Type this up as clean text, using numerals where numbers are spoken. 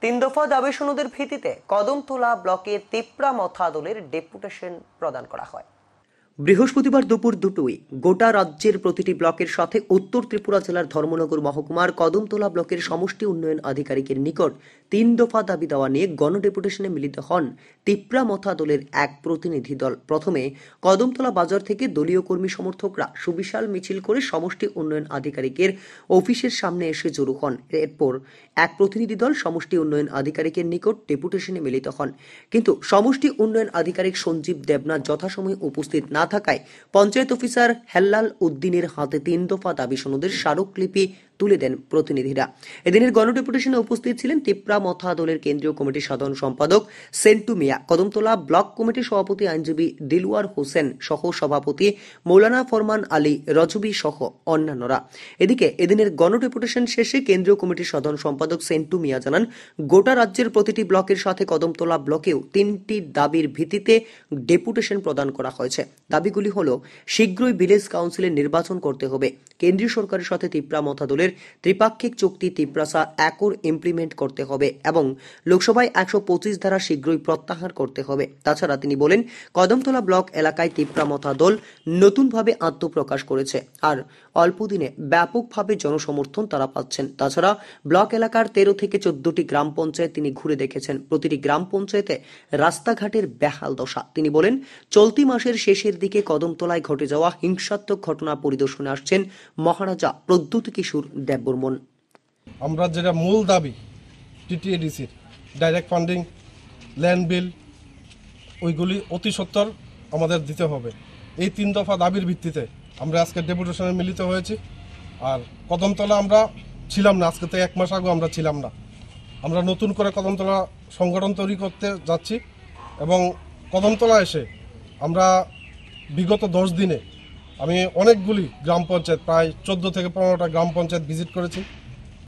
তিন দফা দাবি সনদের ভিত্তিতে কদমতলা ব্লকে তিপ্রা মথা দলের ডেপুটেশন প্রদান করা হয়। বৃহস্পতিবার দুপুর 2টোয় গোটা রাজ্যের প্রতিটি ব্লকের সাথে উত্তর ত্রিপুরা জেলার ধর্মনগর মহকুমার কদমতলা ব্লকের সমষ্টি উন্নয়ন আধিকারিকের নিকট 3 দফা দাবি দেওয়া নিয়ে গণডেপুটেশনে মিলিত হন তিপ্রা মথা দলের এক প্রতিনিধি দল। প্রথমে কদমতলা বাজার থেকে দলীয় কর্মী সমর্থকরা সুবিশাল মিছিল করে সমষ্টি উন্নয়ন আধিকারিকের অফিসের সামনে এসে জড়ো হন। এরপর এক প্রতিনিধি দল সমষ্টি উন্নয়ন আধিকারিকের নিকট ডেপুটেশনে মিলিত হন, কিন্তু সমষ্টি উন্নয়ন আধিকারিক সঞ্জীব দেবনাথ যথাসময়ে উপস্থিত না থাকায় পঞ্চায়েত অফিসার হেল্লাল উদ্দিনের হাতে 3 দফা দাবি সনদের স্মারকলিপি তুলে দেন প্রতিনিধিরা। এদিনের গণডেপুটেশনে উপস্থিত ছিলেন তিপ্রা মথা দলের কেন্দ্রীয় কমিটির সাধারণ সম্পাদক সেন্টু মিয়া, কদমতলা ব্লক কমিটির সভাপতি আইনজীবী দিলওয়ার হোসেন সহ সভাপতি মৌলানা ফরমান আলী রজবি সহ অন্যান্যরা। এদিকে এদিনের গণডেপুটেশন শেষে কেন্দ্রীয় কমিটির সাধারণ সম্পাদক সেন্টু মিয়া জানান, গোটা রাজ্যের প্রতিটি ব্লকের সাথে কদমতলা ব্লকেও 3টি দাবির ভিত্তিতে ডেপুটেশন প্রদান করা হয়েছে। দাবিগুলি হলো শীঘ্রই ভিলেজ কাউন্সিলের নির্বাচন করতে হবে, কেন্দ্রীয় সরকারের সাথে তিপ্রা মথা দলের ত্রিপাক্ষিক চুক্তি তিপ্রাসা একর ইমপ্লিমেন্ট করতে হবে এবং লোকসভায় 125 ধারা শীঘ্রই প্রত্যাহার করতে হবে। তাছাড়া তিনি বলেন, কদমতলা ব্লক এলাকায় তিপ্রা মথা দল নতুনভাবে আত্মপ্রকাশ করেছে আর অল্প দিনে ব্যাপকভাবে জনসমর্থন তারা পাচ্ছেন। তাছাড়া ব্লক এলাকার 13 থেকে 14টি গ্রাম পঞ্চায়েত তিনি ঘুরে দেখেছেন। প্রতিটি গ্রাম পঞ্চায়েতে রাস্তাঘাটের বেহাল দশা। তিনি বলেন, চলতি মাসের শেষের দিকে কদমতলায় ঘটে যাওয়া হিংসাত্মক ঘটনা পরিদর্শনে আসছেন মহারাজা প্রদ্যুৎ কিশোর দেববর্মন। আমরা যেটা মূল দাবি টিটিএডিসির ডাইরেক্ট ফান্ডিং, ল্যান্ড বিল, ওইগুলি অতি সত্বর আমাদের দিতে হবে। এই 3 দফা দাবির ভিত্তিতে আমরা আজকে ডেপুটেশনে মিলিত হয়েছি। আর কদমতলা আমরা ছিলাম না, আজকে থেকে 1 মাস আগে আমরা ছিলাম না। আমরা নতুন করে কদমতলা সংগঠন তৈরি করতে যাচ্ছি এবং কদমতলা এসে আমরা বিগত 10 দিনে আমি অনেকগুলি গ্রাম পঞ্চায়েত, প্রায় 14 থেকে 15টা গ্রাম পঞ্চায়েত ভিজিট করেছি।